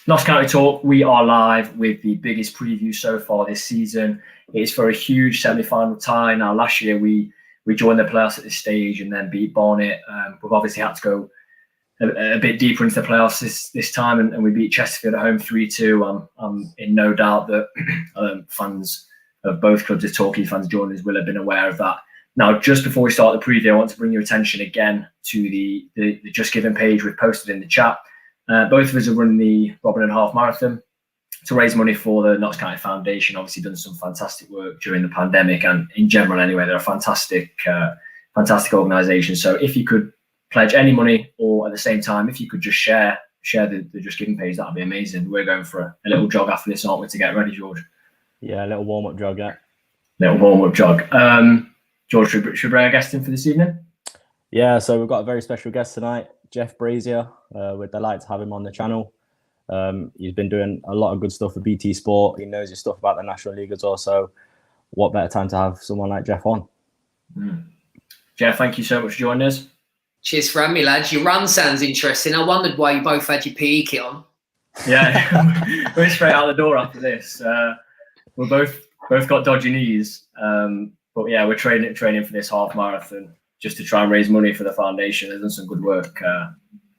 Notts County Talk, we are live with the biggest preview so far this season. It's for a huge semi-final tie. Now, last year we joined the playoffs at this stage and then beat Barnet. We've obviously had to go a bit deeper into the playoffs this time, and we beat Chesterfield at home 3-2. I'm in no doubt that fans of both clubs, as Torquay fans joining us, will have been aware of that. Now, just before we start the preview, I want to bring your attention again to the Just Giving page we've posted in the chat. Both of us are running the Robin and a Half Marathon to raise money for the Notts County Foundation. Obviously done some fantastic work during the pandemic, and in general anyway, they're a fantastic organisation. So if you could pledge any money, or at the same time, if you could just share the Just Giving page, that'd be amazing. We're going for a little jog after this, aren't we, to get ready, George? Yeah, a little warm-up jog, yeah. Little warm-up jog. George, should we bring a guest in for this evening? Yeah, so we've got a very special guest tonight, Jeff Brazier. We're delighted to have him on the channel. He's been doing a lot of good stuff for BT Sport. He knows his stuff about the National League as well. So what better time to have someone like Jeff on? Jeff, thank you so much for joining us. Cheers for having me, lads. Your run sounds interesting. I wondered why you both had your PE kit on. Yeah, we're straight out the door after this. We're both got dodgy knees. But yeah, we're training for this half marathon just to try and raise money for the foundation. They've done some good work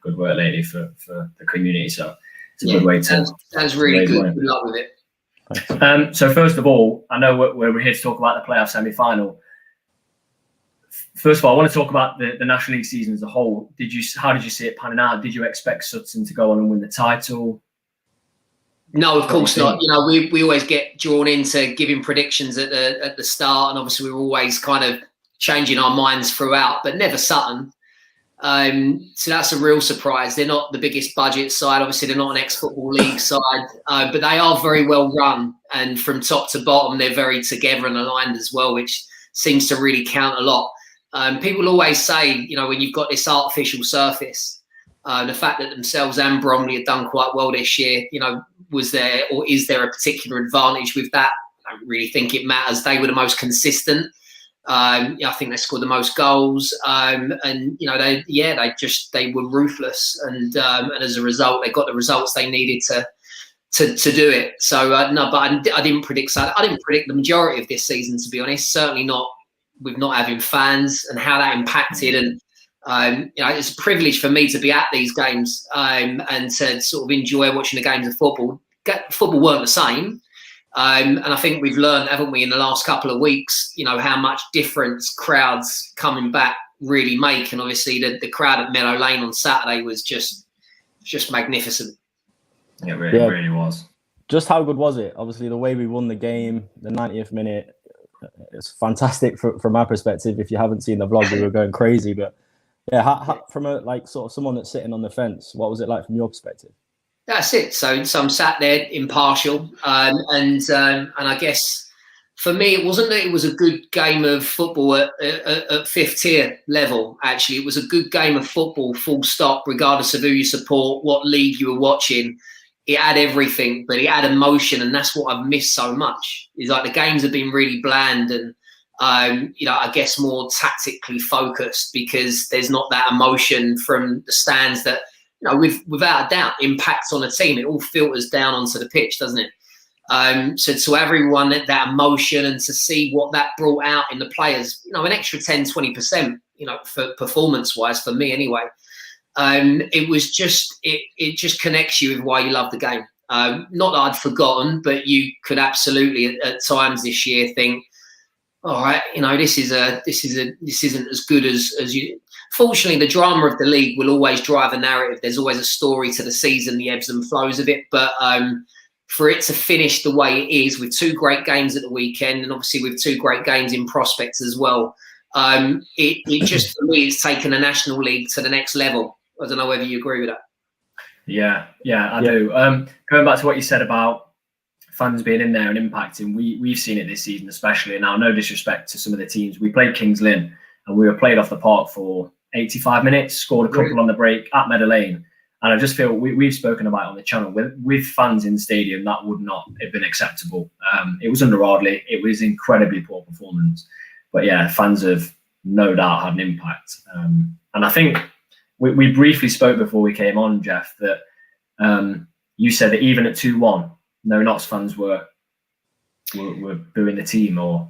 lately for the community. So it's a good way to. Sounds really good. Money. Good luck with it. So first of all, I know we're here to talk about the playoff semi-final. First of all, I want to talk about the National League season as a whole. How did you see it panning out? Did you expect Sutton to go on and win the title? No, of course not. You know, we always get drawn into giving predictions at the start, and obviously we're always kind of changing our minds throughout, but never Sutton. So that's a real surprise. They're not the biggest budget side. Obviously, they're not an ex-football league side, but they are very well run, and from top to bottom, they're very together and aligned as well, which seems to really count a lot. People always say, you know, when you've got this artificial surface, the fact that themselves and Bromley have done quite well this year, you know, was there or is there a particular advantage with that? I don't really think it matters. They were the most consistent. I think they scored the most goals, and you know they were ruthless, and as a result they got the results they needed to do it. So no, but I didn't predict that. I didn't predict the majority of this season, to be honest. Certainly not with not having fans and how that impacted. And you know, it's a privilege for me to be at these games and to sort of enjoy watching the games of football. Football weren't the same. And I think we've learned, haven't we, in the last couple of weeks, you know, how much difference crowds coming back really make. And obviously the crowd at Meadow Lane on Saturday was just magnificent. It really was. Just how good was it? Obviously, the way we won the game, the 90th minute, it's fantastic from our perspective. If you haven't seen the vlog, we were going crazy. But yeah, how, from a sort of someone that's sitting on the fence, what was it like from your perspective? That's it. So I'm sat there impartial, and I guess for me it wasn't that it was a good game of football at fifth tier level. Actually, it was a good game of football, full stop, regardless of who you support, what league you were watching. It had everything, but it had emotion, and that's what I've missed so much. Is like the games have been really bland and you know, I guess more tactically focused because there's not that emotion from the stands that, you know, without a doubt impacts on a team. It all filters down onto the pitch, doesn't it? So to everyone, that emotion and to see what that brought out in the players, you know, an extra 10, 20%, you know, for performance-wise, for me anyway. It was just, it just connects you with why you love the game. Not that I'd forgotten, but you could absolutely at times this year think, all right, you know, this isn't as good as you. Fortunately, the drama of the league will always drive a narrative. There's always a story to the season, the ebbs and flows of it. But for it to finish the way it is, with two great games at the weekend, and obviously with two great games in prospects as well, it just, for me, it's taken a National League to the next level. I don't know whether you agree with that. Yeah, I do. Going back to what you said about fans being in there and impacting, we've seen it this season especially. Now, no disrespect to some of the teams. We played Kings Lynn and we were played off the park for 85 minutes, scored a couple on the break at Meadow Lane. And I just feel we've spoken about it on the channel. With fans in the stadium, that would not have been acceptable. It was under Ardley. It was incredibly poor performance. But yeah, fans have no doubt had an impact. And I think we briefly spoke before we came on, Jeff, that you said that even at 2-1, no Notts fans were booing the team or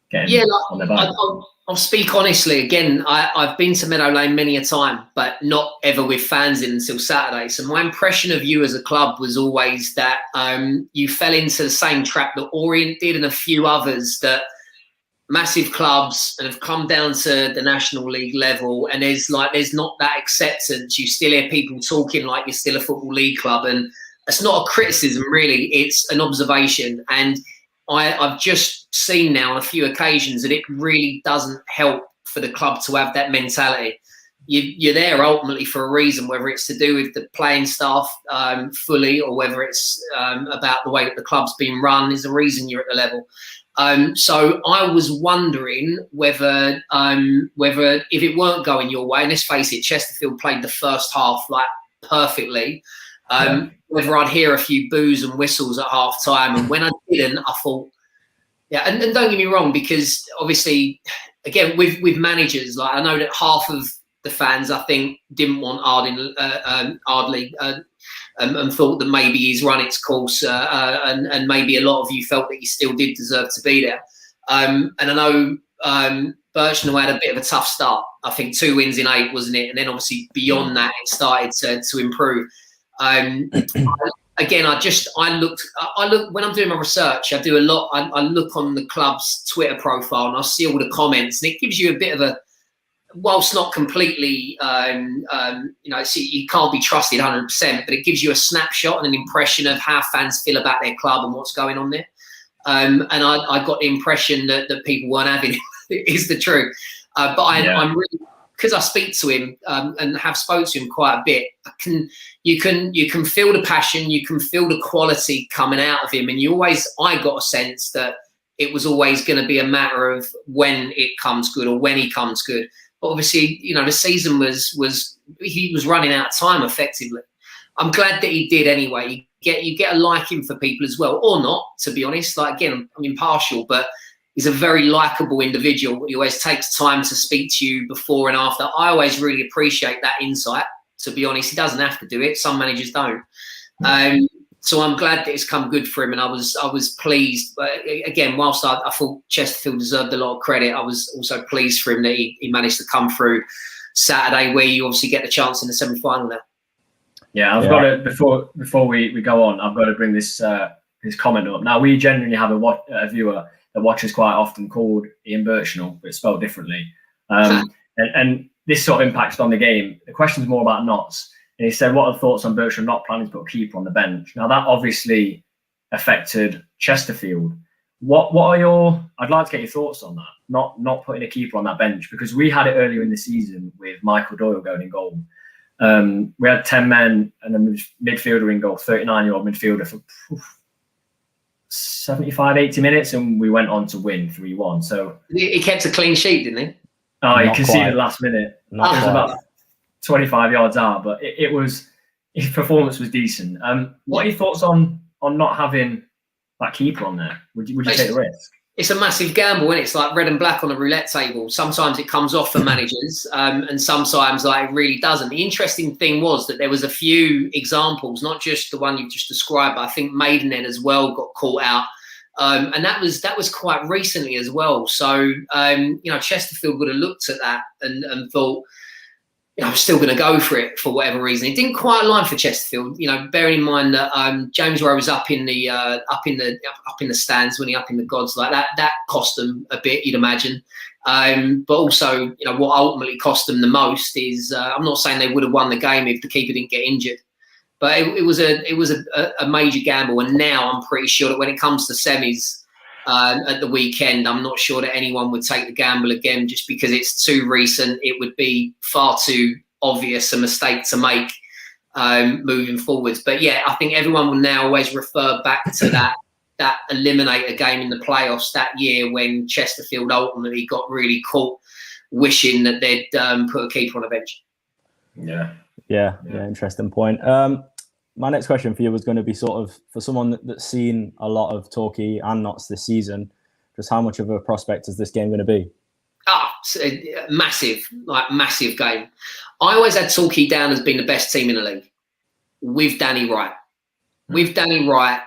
getting on their back. I'll speak honestly. Again, I've been to Meadow Lane many a time, but not ever with fans in until Saturday. So my impression of you as a club was always that you fell into the same trap that Orient did and a few others, that massive clubs and have come down to the National League level, and there's not that acceptance. You still hear people talking like you're still a Football League club, and it's not a criticism really, it's an observation. And I've just seen now on a few occasions that it really doesn't help for the club to have that mentality. You're there ultimately for a reason, whether it's to do with the playing staff fully, or whether it's about the way that the club's been run. Is the reason you're at the level. So I was wondering whether if it weren't going your way, and let's face it, Chesterfield played the first half like perfectly. Whether I'd hear a few boos and whistles at half time, and when I didn't, I thought, yeah. And don't get me wrong, because obviously, again, with managers, like I know that half of the fans, I think, didn't want Ardley and thought that maybe he's run its course, and maybe a lot of you felt that he still did deserve to be there. And I know Birchnell had a bit of a tough start. I think 2 wins in 8, wasn't it? And then obviously beyond that, it started to improve. Again, I look when I'm doing my research, I do a lot. I look on the club's Twitter profile and I see all the comments, and it gives you a bit of a, whilst not completely, you can't be trusted 100%, but it gives you a snapshot and an impression of how fans feel about their club and what's going on there. And I got the impression that people weren't having it, is the truth. But I'm really, because I speak to him and have spoke to him quite a bit, you can feel the passion, you can feel the quality coming out of him, and I got a sense that it was always going to be a matter of when it comes good or when he comes good. But obviously, the season he was running out of time effectively. I'm glad that he did anyway. You get a liking for people as well, or not, to be honest. Like, again, I'm impartial, but he's a very likable individual. He always takes time to speak to you before and after. I always really appreciate that insight, to be honest. He doesn't have to do it. Some managers don't. So I'm glad that it's come good for him, and I was pleased. But again, whilst I thought Chesterfield deserved a lot of credit, I was also pleased for him that he managed to come through Saturday, where you obviously get the chance in the semi-final now. Yeah, I've got to, before we go on, I've got to bring this comment up. Now, we genuinely have a viewer that watches quite often called Ian Birchnell, but it's spelled differently. And this sort of impacts on the game. The question's more about Notts. And he said, what are the thoughts on Birchnell not planning to put a keeper on the bench? Now, that obviously affected Chesterfield. I'd like to get your thoughts on that, not putting a keeper on that bench, because we had it earlier in the season with Michael Doyle going in goal. We had 10 men and a midfielder in goal, 39-year-old midfielder for 75, 80 minutes, and we went on to win 3-1. So he kept a clean sheet, didn't he? Oh, he conceded last minute. It was about 25 yards out, but his performance was decent. What are your thoughts on not having that keeper on there? Would you take the risk? It's a massive gamble, and it's like red and black on a roulette table. Sometimes it comes off for managers, and sometimes it really doesn't. The interesting thing was that there was a few examples, not just the one you've just described, but I think Maidenhead as well got caught out. And that was quite recently as well. So, Chesterfield would have looked at that and thought, I'm still going to go for it for whatever reason. It didn't quite align for Chesterfield, bearing in mind that James Rowe was up in the stands, when he up in the gods like that. That cost them a bit, you'd imagine. But also, what ultimately cost them the most is I'm not saying they would have won the game if the keeper didn't get injured, but it was a major gamble. And now I'm pretty sure that when it comes to semis at the weekend, I'm not sure that anyone would take the gamble again, just because it's too recent. It would be far too obvious a mistake to make moving forwards. But yeah, I think everyone will now always refer back to that eliminator game in the playoffs that year, when Chesterfield ultimately got really caught wishing that they'd put a keeper on a bench. Yeah, interesting point. My next question for you was going to be sort of for someone that's seen a lot of Torquay and Notts this season, just how much of a prospect is this game going to be? Massive game. I always had Torquay down as being the best team in the league with Danny Wright. With Danny Wright,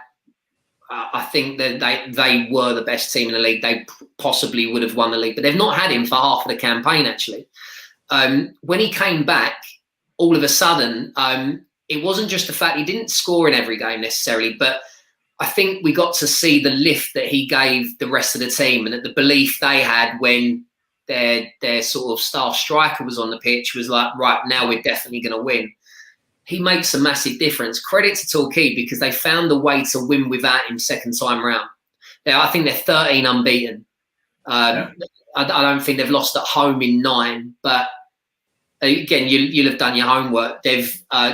I think that they were the best team in the league. They possibly would have won the league, but they've not had him for half of the campaign, actually. When he came back, all of a sudden, it wasn't just the fact he didn't score in every game necessarily, but I think we got to see the lift that he gave the rest of the team, and that the belief they had when their sort of star striker was on the pitch was like, right, now we're definitely going to win. He makes a massive difference. Credit to Torquay, because they found a way to win without him second time round. Now, I think they're 13 unbeaten. I don't think they've lost at home in 9, but again, you'll have done your homework. They've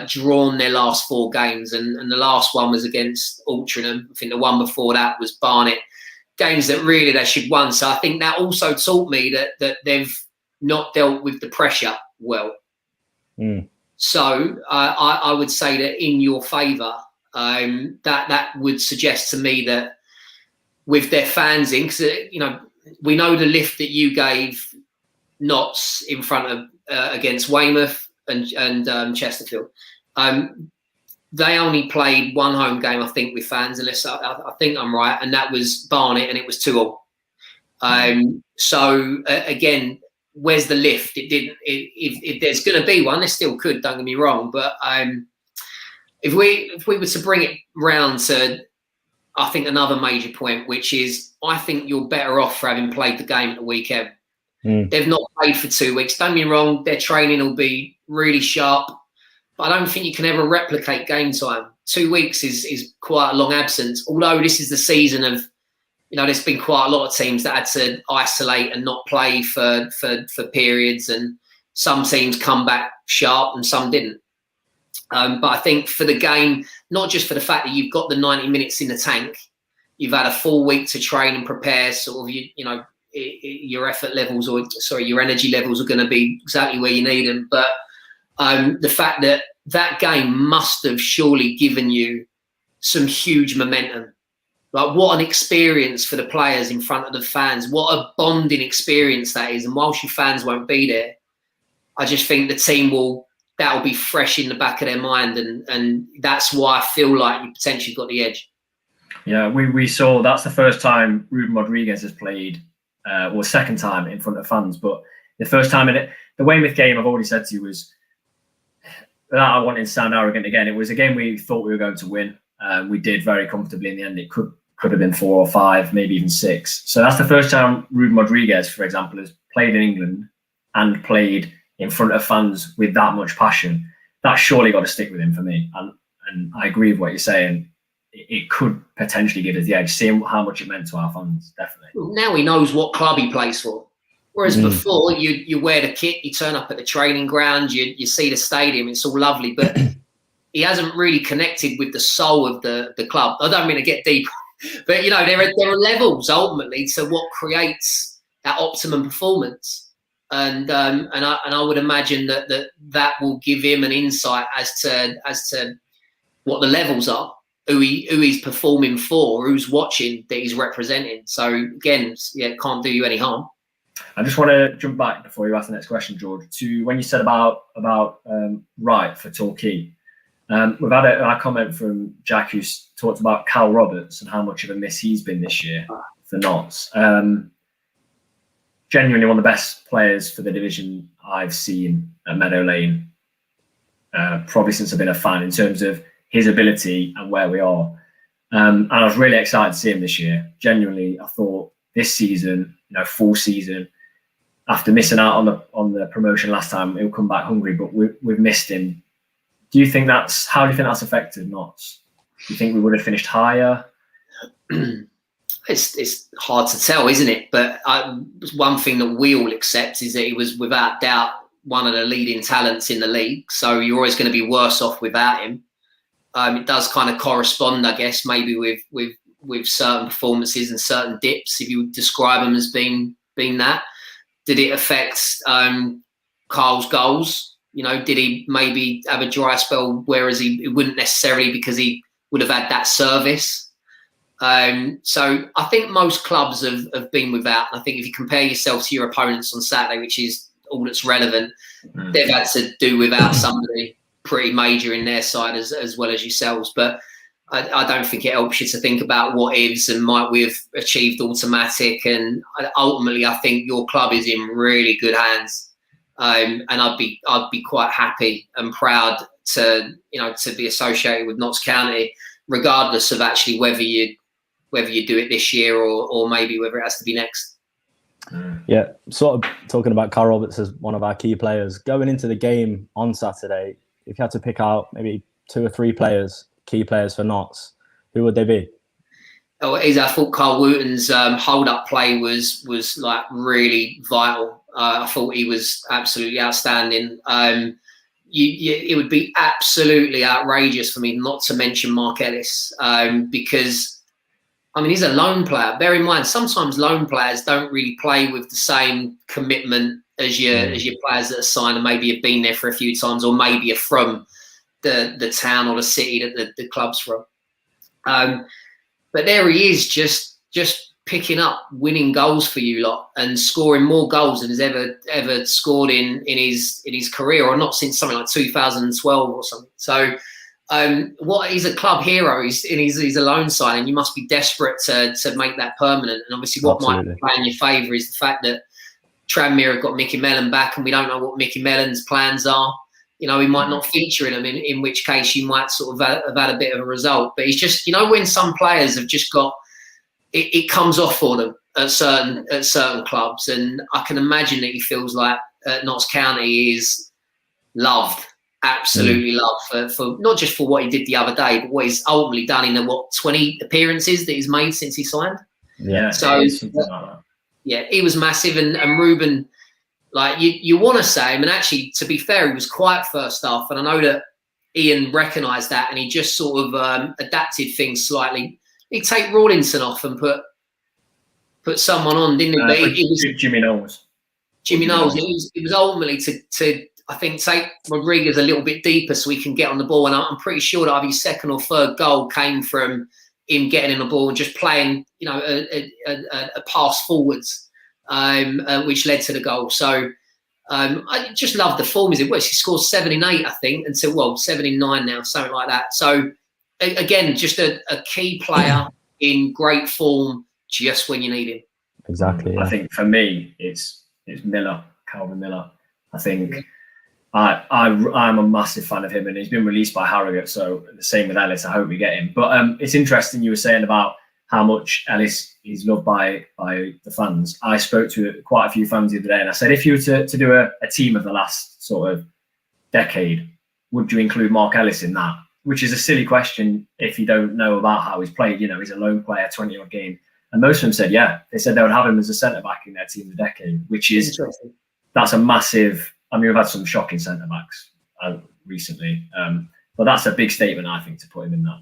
drawn their last 4 games, and the last one was against Altrincham. I think the one before that was Barnet. Games that really they should won. So I think that also taught me that they've not dealt with the pressure well. So I would say that in your favour, that would suggest to me that with their fans in, because we know the lift that you gave Notts in front of against Weymouth and Chesterfield. They only played one home game, I think, with fans, unless I think I'm right, and that was Barnet, and it was 2-2. So again, where's the lift? It didn't. If there's going to be one, there still could. Don't get me wrong, but if we were to bring it round to, I think another major point, which is I think you're better off for having played the game at the weekend. They've not played for 2 weeks. Don't get me wrong, their training will be really sharp, but I don't think you can ever replicate game time. 2 weeks is quite a long absence. Although this is the season of, there's been quite a lot of teams that had to isolate and not play for periods, and some teams come back sharp and some didn't. But I think for the game, not just for the fact that you've got the 90 minutes in the tank, you've had a full week to train and prepare, sort of, your effort levels, your energy levels are going to be exactly where you need them. But the fact that game must have surely given you some huge momentum. Like, what an experience for the players in front of the fans. What a bonding experience that is. And whilst your fans won't be there, I just think the team that'll be fresh in the back of their mind. And that's why I feel like you potentially got the edge. Yeah, we saw that's the first time Ruben Rodriguez has played, second time in front of fans. But the first time in it, the Weymouth game, I've already said to you, was, without wanting to sound arrogant again, it was a game we thought we were going to win. We did very comfortably in the end. It could have been 4 or 5, maybe even 6. So that's the first time Ruben Rodriguez, for example, has played in England and played in front of fans with that much passion. That's surely got to stick with him for me. And I agree with what you're saying. It could potentially give us the edge, seeing how much it meant to our fans, definitely. Now he knows what club he plays for. Whereas before, you wear the kit, you turn up at the training ground, you see the stadium, it's all lovely, but he hasn't really connected with the soul of the club. I don't mean to get deep, but there are levels ultimately to what creates that optimum performance, and I would imagine that will give him an insight as to what the levels are, who he's performing for, who's watching, that he's representing. So again, it can't do you any harm. I just want to jump back before you ask the next question, George, to when you said about Wright for Torquay. We've had a comment from Jack, who's talked about Cal Roberts and how much of a miss he's been this year for Notts. Genuinely one of the best players for the division I've seen at Meadow Lane, probably since I've been a fan, in terms of his ability and where we are. And I was really excited to see him this year. Genuinely, I thought this season, full season, after missing out on the promotion last time, he'll come back hungry, but we've missed him. How do you think that's affected Notts? Do you think we would have finished higher? It's hard to tell, isn't it? But one thing that we all accept is that he was without doubt one of the leading talents in the league. So you're always going to be worse off without him. It does kind of correspond, I guess, maybe with certain performances and certain dips, if you would describe them as being that. Did it affect Carl's goals? Did he maybe have a dry spell, whereas he wouldn't necessarily, because he would have had that service? So I think most clubs have been without. I think if you compare yourself to your opponents on Saturday, which is all that's relevant, they've had to do without somebody pretty major in their side as well as yourselves. But I don't think it helps you to think about what ifs and might we have achieved automatic. And ultimately, I think your club is in really good hands. And I'd be quite happy and proud to be associated with Notts County, regardless of actually whether you do it this year or maybe whether it has to be next. Yeah, sort of talking about Carl Roberts as one of our key players. Going into the game on Saturday, if you had to pick out maybe 2 or 3 players, key players for Notts, who would they be? Oh, I thought Carl Wooten's hold-up play was like really vital. I thought he was absolutely outstanding. It would be absolutely outrageous for me not to mention Mark Ellis, because I mean, he's a lone player. Bear in mind, sometimes lone players don't really play with the same commitment as your players that are signed and maybe have been there for a few times, or maybe are from the town or the city that the club's from. But there he is, just picking up winning goals for you lot and scoring more goals than he's ever scored in his career, or not since something like 2012 or something. So he's a club hero. He's a loan signing. You must be desperate to make that permanent. And obviously, what might play in your favour is the fact that Tranmere have got Mickey Mellon back, and we don't know what Mickey Mellon's plans are. He might not feature in them, in which case you might sort of have had a bit of a result. But he's just, when some players have just got it comes off for them at certain clubs, and I can imagine that he feels like Notts County he is loved. Absolutely loved for not just for what he did the other day, but what he's ultimately done in the 20 appearances that he's made since he signed. Yeah, so yeah, he was massive, and Ruben, like you want to say him, and actually to be fair, he was quiet first half, and I know that Ian recognised that, and he just sort of adapted things slightly. He'd take Rawlinson off and put someone on, didn't he? It was Jimmy Knowles. Jimmy Knowles. It was ultimately to I think take Rodriguez a little bit deeper so he can get on the ball. And I'm pretty sure that either his second or third goal came from him getting in the ball and just playing, a pass forwards, which led to the goal. So I just love the form. He scored 7 in 8, I think, until 7 in 9 now, something like that. So again, just a key player in great form just when you need him. Exactly. Yeah. I think for me, it's Miller, Calvin Miller. I think I'm a massive fan of him, and he's been released by Harrogate, so the same with Ellis. I hope we get him. But it's interesting you were saying about how much Ellis is loved by the fans. I spoke to quite a few fans the other day, and I said, if you were to do a team of the last sort of decade, would you include Mark Ellis in that? Which is a silly question if you don't know about how he's played. He's a lone player, 20-odd game. And most of them said, yeah. They said they would have him as a centre-back in their team of the decade, which is, that's a massive... I mean, we've had some shocking centre-backs recently. But that's a big statement, I think, to put him in that.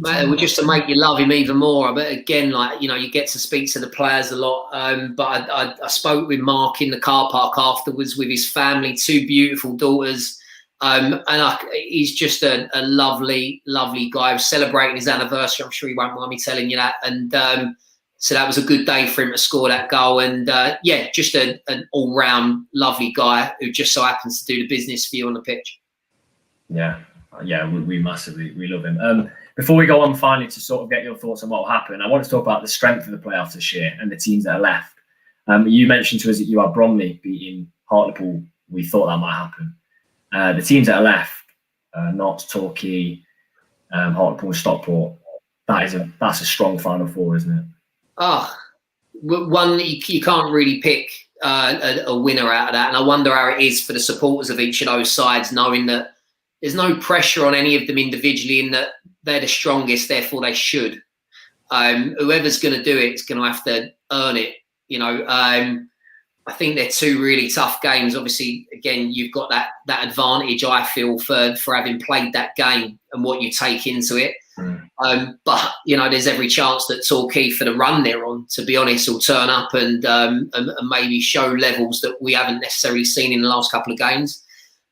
Well, just to make you love him even more. But again, you get to speak to the players a lot. But I spoke with Mark in the car park afterwards with his family, 2 beautiful daughters. And he's just a lovely, lovely guy. He was celebrating his anniversary. I'm sure he won't mind me telling you that. And so that was a good day for him to score that goal. And just an all-round lovely guy who just so happens to do the business for you on the pitch. Yeah, we massively love him. Before we go on finally to sort of get your thoughts on what will happen, I want to talk about the strength of the playoffs this year and the teams that are left. You mentioned to us that you had Bromley beating Hartlepool. We thought that might happen. The teams that are left, Notts, Torquay, Hartlepool and Stockport, that's a strong Final Four, isn't it? One you can't really pick a winner out of that. And I wonder how it is for the supporters of each of those sides, knowing that there's no pressure on any of them individually in that they're the strongest, therefore they should. Whoever's going to do it is going to have to earn it. I think they're 2 really tough games. Obviously, again, you've got that advantage, I feel, for having played that game and what you take into it. But there's every chance that Torquay, for the run they're on, to be honest, will turn up and maybe show levels that we haven't necessarily seen in the last couple of games.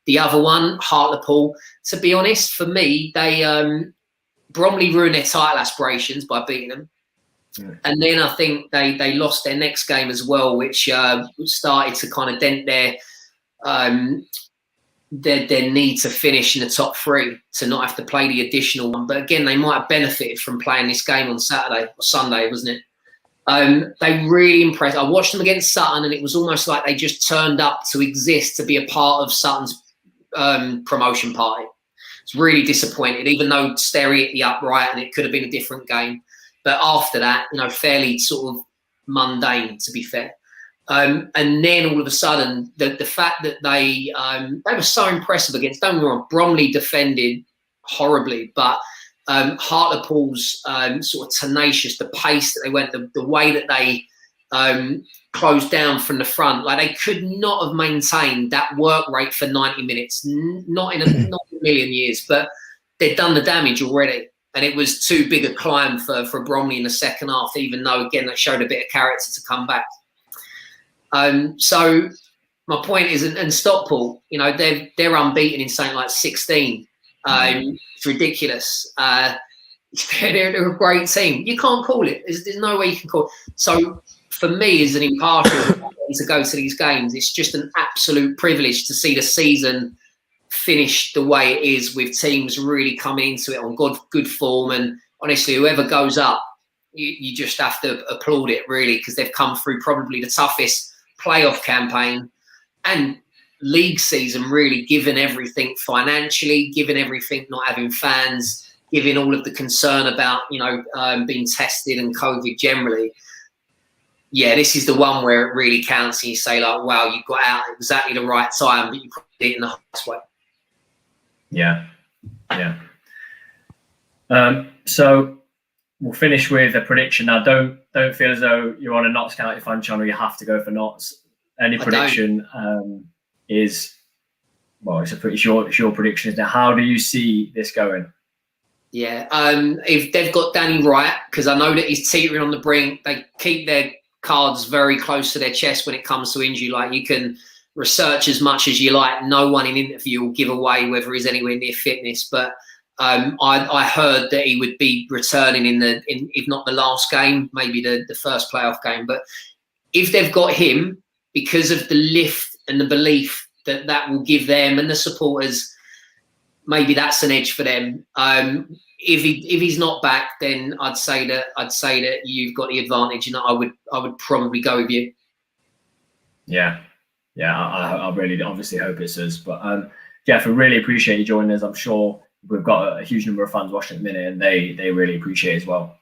The other one, Hartlepool, to be honest, for me, they Bromley ruined their title aspirations by beating them. And then I think they lost their next game as well, which started to kind of dent their need to finish in the top 3 to not have to play the additional one. But again, they might have benefited from playing this game on Saturday or Sunday, wasn't it? They really impressed. I watched them against Sutton, and it was almost like they just turned up to exist, to be a part of Sutton's promotion party. It's really disappointed, even though Sterry hit the upright and it could have been a different game. But after that, fairly sort of mundane, to be fair. And then all of a sudden, the fact that they were so impressive against, don't get me wrong, Bromley defended horribly, but Hartlepool's sort of tenacious, the pace that they went, the way that they closed down from the front, like they could not have maintained that work rate for 90 minutes, not in a million years, but they'd done the damage already. And it was too big a climb for Bromley in the second half, even though, again, they showed a bit of character to come back. So my point is, and Stockport, they're unbeaten in something like 16. It's ridiculous. They're a great team. You can't call it. There's no way you can call it. So for me, as an impartial to go to these games, it's just an absolute privilege to see the season finish the way it is, with teams really coming into it on good form. And honestly, whoever goes up, you just have to applaud it, really, because they've come through probably the toughest playoff campaign and league season, really, given everything financially, given everything not having fans, given all of the concern about being tested and COVID generally. Yeah, this is the one where it really counts, and you say, like, wow, you got out at exactly the right time, but you put it in the hardest way. Yeah. So we'll finish with a prediction. Now, don't feel as though you're on a Notts County fan channel. You have to go for Notts. Any prediction is, well, it's your prediction. Now, how do you see this going? Yeah, if they've got Danny Wright, because I know that he's teetering on the brink, they keep their cards very close to their chest when it comes to injury. Like, you can research as much as you like. No one in interview will give away whether he's anywhere near fitness, but I heard that he would be returning in if not the last game, maybe the first playoff game. But if they've got him, because of the lift and the belief that will give them and the supporters, maybe that's an edge for them. If he's not back, then I'd say that you've got the advantage, and I would probably go with you. Yeah, I really obviously hope it does. But Jeff, I really appreciate you joining us. I'm sure we've got a huge number of fans watching at the minute, and they really appreciate it as well.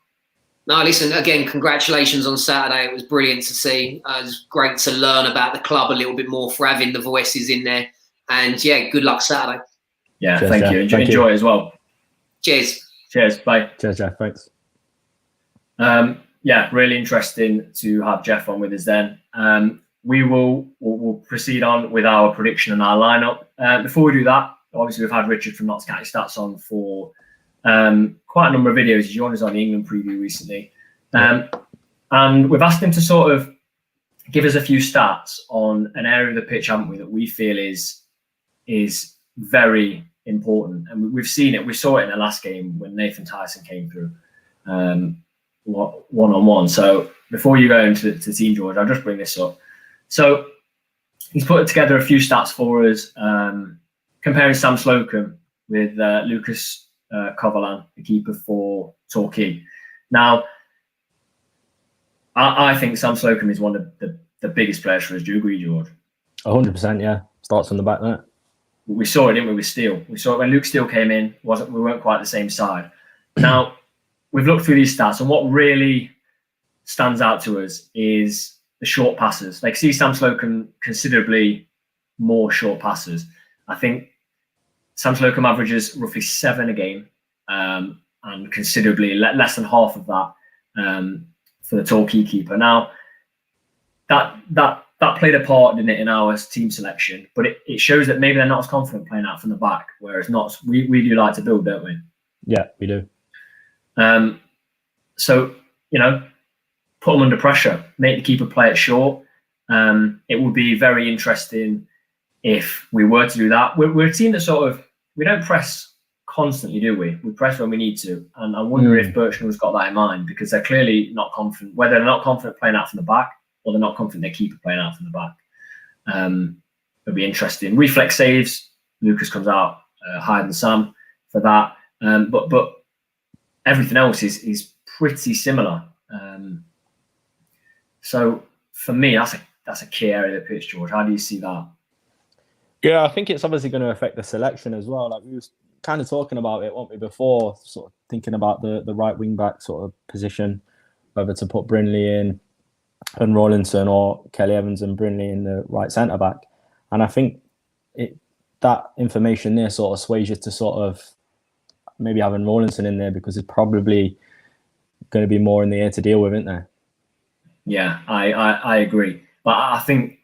No, listen, again, congratulations on Saturday. It was brilliant to see. It was great to learn about the club a little bit more, for having the voices in there. And yeah, good luck Saturday. Yeah, cheers, thank you. Enjoy it as well. Cheers. Bye. Cheers, Jeff. Thanks. Yeah, really interesting to have Jeff on with us then. We'll proceed on with our prediction and our lineup. Before we do that, obviously we've had Richard from Notts County Stats on for quite a number of videos. He joined us on the England preview recently. And we've asked him to sort of give us a few stats on an area of the pitch, haven't we, that we feel is very important. And we've seen it. We saw it in the last game when Nathan Tyson came through one-on-one. So before you go into the team, George, I'll just bring this up. So he's put together a few stats for us, comparing Sam Slocum with Lucas Kovalan, the keeper for Torquay. Now, I think Sam Slocum is one of the biggest players for us. Do you agree, George? 100%, yeah. Starts from the back there. We saw it, didn't we, with Steele? We saw it when Luke Steele came in. We weren't quite the same side. Now, we've looked through these stats, and what really stands out to us is the short passes. Like, see Sam Slocum considerably more short passes. I think Sam Slocum averages roughly 7 a game, and considerably less than half of that for the Torquay keeper. Now, that played a part, didn't it, in our team selection, but it shows that maybe they're not as confident playing out from the back, whereas not we do like to build, don't we? Yeah, we do. So, put them under pressure, make the keeper play it short. It would be very interesting if we were to do that. We're a team that we don't press constantly, do we? We press when we need to. And I wonder if Birchall's got that in mind, because they're clearly not confident, whether they're not confident playing out from the back or they're not confident their keeper playing out from the back. It'll be interesting. Reflex saves, Lucas comes out higher than Sam for that. But everything else is pretty similar. So for me, that's a key area of the pitch, George. How do you see that? Yeah, I think it's obviously going to affect the selection as well. Like we was kind of talking about it, weren't we, before, sort of thinking about the right wing back sort of position, whether to put Brindley in and Rawlinson or Kelly Evans and Brindley in the right centre back. And I think that information there sort of sways you to sort of maybe having Rawlinson in there because it's probably going to be more in the air to deal with, isn't there? Yeah, I agree. But I think,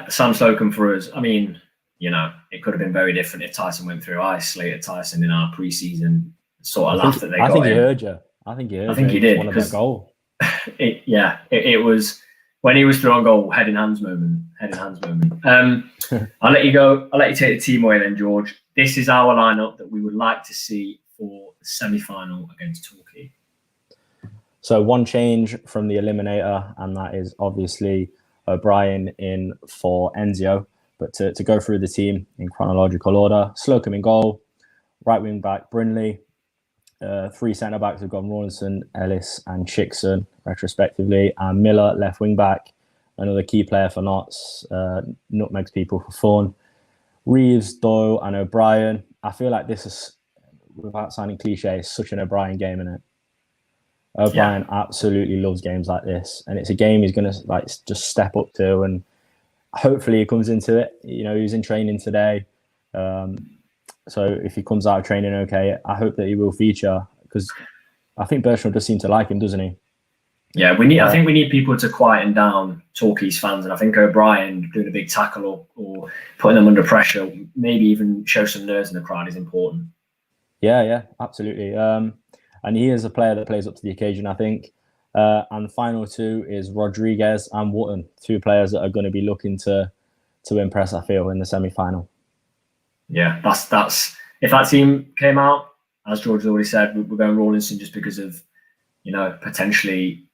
Sam Slocum for us, I mean, it could have been very different if Tyson went through. I slated Tyson in our pre-season, sort of laughed that they got him. I think he heard you. I think he did. One of their goal. It was when he was through on goal, head in hands moment. I'll let you go. I'll let you take the team away then, George. This is our lineup that we would like to see for the semi-final against Torquay. So one change from the eliminator, and that is obviously O'Brien in for Enzio. But to go through the team in chronological order, Slocum in goal, right wing back Brindley, 3 centre backs have gone Rawlinson, Ellis and Chickson retrospectively, and Miller left wing back, another key player for Notts, nutmegs people for Fawn. Reeves, Doyle and O'Brien. I feel like this is, without sounding cliche, such an O'Brien game, isn't it? O'Brien absolutely loves games like this, and it's a game he's going to just step up to, and hopefully he comes into it. He was in training today, so if he comes out of training okay, I hope that he will feature, because I think Bertrand does seem to like him, doesn't he? Yeah, I think we need people to quieten down Torquay's fans, and I think O'Brien doing a big tackle or putting them under pressure, maybe even show some nerves in the crowd, is important. Yeah, absolutely. And he is a player that plays up to the occasion, I think. And the final 2 is Rodriguez and Wootton, 2 players that are going to be looking to impress, I feel, in the semi-final. Yeah, that's if that team came out, as George has already said, we're going Rawlinson just because of potentially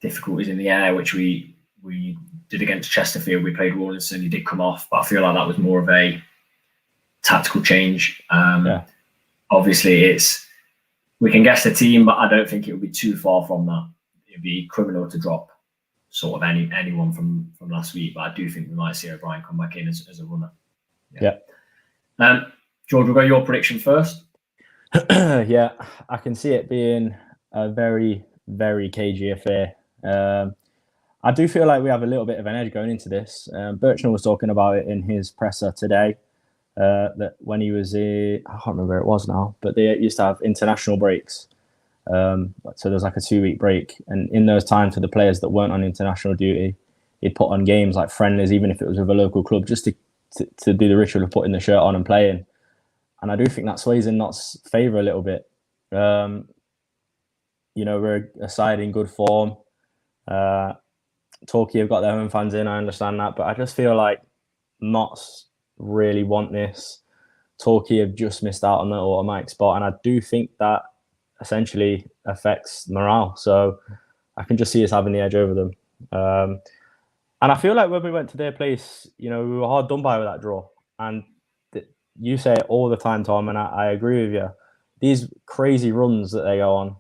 difficulties in the air, which we did against Chesterfield. We played Rawlinson, he did come off, but I feel like that was more of a tactical change. Obviously, we can guess the team, but I don't think it would be too far from that. It'd be criminal to drop sort of anyone from last week, but I do think we might see O'Brien come back in as a runner. Yeah. George, we'll go your prediction first. Yeah, I can see it being a very, very cagey affair. I do feel like we have a little bit of an edge going into this. Bertrand was talking about it in his presser today, that when he was I can't remember where it was now, but they used to have international breaks. So there's like a 2-week break, and in those times for the players that weren't on international duty, he'd put on games like friendlies, even if it was with a local club, just to do the ritual of putting the shirt on and playing. And I do think that sways in Notts' favour a little bit. We're a side in good form. Torquay have got their home fans in, I understand that, but I just feel like Notts really want this. Torquay have just missed out on the automatic spot, and I do think that essentially affects morale. So I can just see us having the edge over them. And I feel like when we went to their place, we were hard done by with that draw. And you say it all the time, Tom, and I agree with you. These crazy runs that they go on,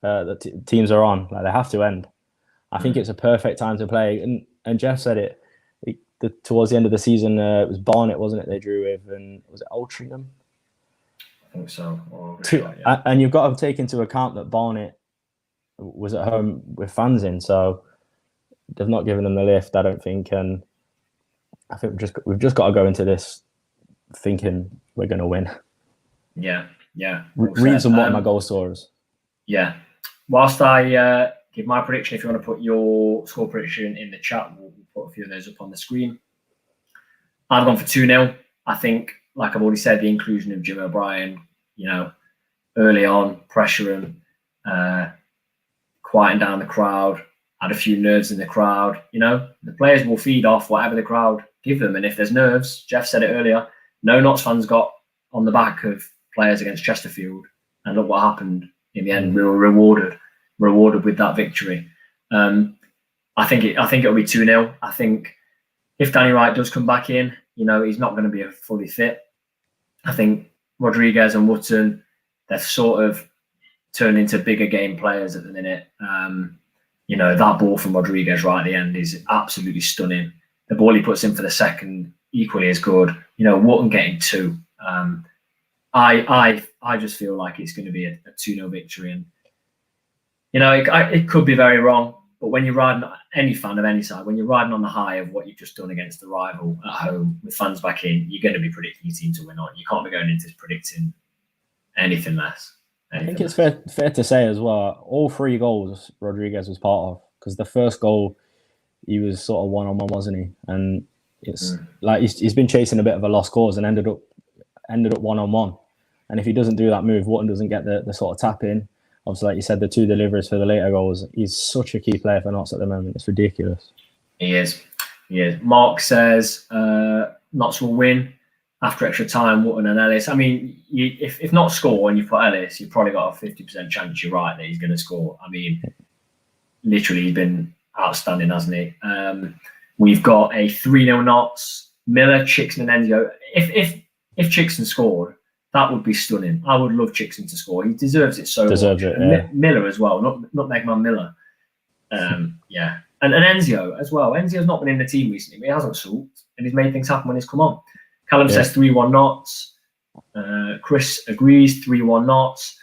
that teams are on, like they have to end. I think it's a perfect time to play. And Jeff said it towards the end of the season. It was Barnet, wasn't it? They drew with, and was it Altrincham? I think so. And you've got to take into account that Barnet was at home with fans in, so they've not given them the lift, I don't think. And I think we've just got to go into this thinking we're going to win. Yeah. Read some of my goal scorers. Yeah. Whilst I give my prediction, if you want to put your score prediction in the chat, we'll put a few of those up on the screen. I've gone for 2-0. I think, like I've already said, the inclusion of Jim O'Brien, early on, pressure him, quieten down the crowd, add a few nerves in the crowd. The players will feed off whatever the crowd give them. And if there's nerves, Jeff said it earlier, no Notts fans got on the back of players against Chesterfield. And look what happened in the end. We were rewarded with that victory. I think it'll be 2-0. I think if Danny Wright does come back in, he's not going to be fully fit. I think Rodriguez and Wootton, they're sort of turned into bigger game players at the minute. That ball from Rodriguez right at the end is absolutely stunning. The ball he puts in for the second, equally as good. Wootton getting 2. I just feel like it's going to be a 2-0 victory, and it could be very wrong. But when you're riding, any fan of any side, when you're riding on the high of what you've just done against the rival at home with fans back in, you're going to be predicting your team to win on. You can't be going into this predicting anything less. I think it's fair to say as well, all 3 goals Rodriguez was part of, because the first goal, he was sort of one-on-one, wasn't he? And it's like he's been chasing a bit of a lost cause and ended up one-on-one. And if he doesn't do that move, Wootton doesn't get the sort of tap in. Obviously, like you said, the 2 deliveries for the later goals. He's such a key player for Notts at the moment. It's ridiculous. He is. Mark says Notts will win after extra time, Wootton and Ellis. I mean, if not score and you put Ellis, you've probably got a 50% chance you're right that he's going to score. I mean, literally, he's been outstanding, hasn't he? We've got a 3-0 Notts. Miller, Chickson and Enzio. If Chickson scored, that would be stunning. I would love Chickson to score. He deserves it so much. Miller as well, not Megman Miller. Yeah. And Enzio as well. Enzio's not been in the team recently, but he hasn't sulked, and he's made things happen when he's come on. Callum says 3-1 Notts. Chris agrees, 3-1 Notts.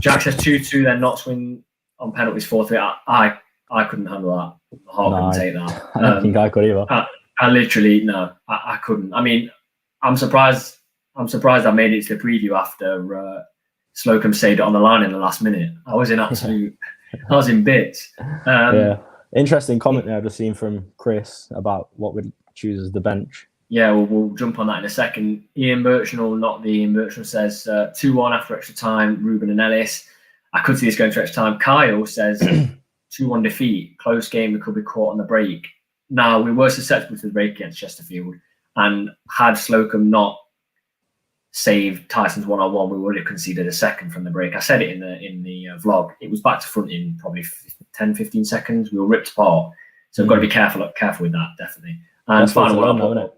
Jack says 2-2, then Notts win on penalties 4-3. I couldn't handle that. My heart couldn't take that. I don't think I could either. I literally, no, I couldn't. I mean, I'm surprised I made it to the preview after Slocum saved it on the line in the last minute. I was in bits. Interesting comment there I've just seen from Chris about what we'd choose as the bench. Yeah, we'll jump on that in a second. Ian Birchnell, not the Ian Birchnell, says 2-1 after extra time, Ruben and Ellis. I could see this going to extra time. Kyle says 2-1 defeat, close game, we could be caught on the break. Now, we were susceptible to the break against Chesterfield, and had Slocum not saved Tyson's 1-on-1, we would have conceded a second from the break. I said it in the vlog. It was back to front in probably 10-15 seconds. We were ripped apart, so we've got to be careful with that, definitely. And that's final one, isn't it?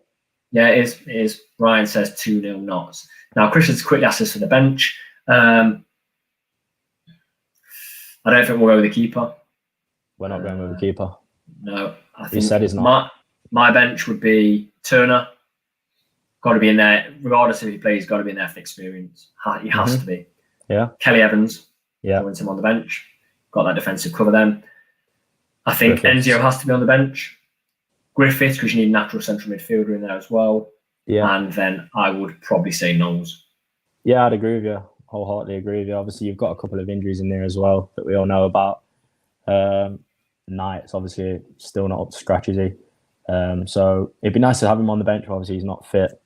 Yeah, it is. Ryan says 2-0 Notts. Now, Christian's quickly asked us for the bench. I don't think we'll go with the keeper. We're not going with the keeper. No, I think he said he's not. My bench would be Turner. Got to be in there, regardless if he plays. Got to be in there for experience. He has to be. Yeah. Kelly Evans. Yeah. Wants him on the bench. Got that defensive cover then. I think Enzio has to be on the bench. Griffiths, because you need a natural central midfielder in there as well. Yeah. And then I would probably say Knowles. Yeah, I'd agree with you. Wholeheartedly agree with you. Obviously, you've got a couple of injuries in there as well that we all know about. Knight's obviously still not up to scratch, is he? So it'd be nice to have him on the bench. Obviously, he's not fit.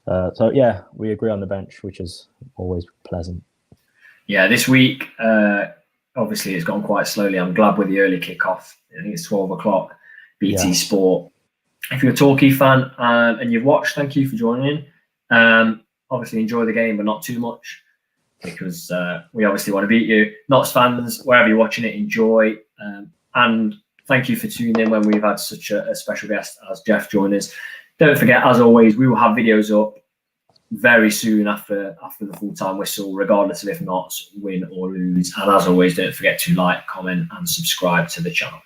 So yeah, we agree on the bench, which is always pleasant. Yeah, this week, obviously it's gone quite slowly. I'm glad with the early kickoff. I think it's 12 o'clock, BT Sport. If you're a Torquay fan and you've watched, thank you for joining in. Obviously enjoy the game, but not too much, because we obviously want to beat you. Notts fans, wherever you're watching it, enjoy. And thank you for tuning in when we've had such a special guest as Jeff join us. Don't forget, as always, we will have videos up very soon after the full-time whistle, regardless of if Notts win or lose. And as always, don't forget to like, comment and subscribe to the channel.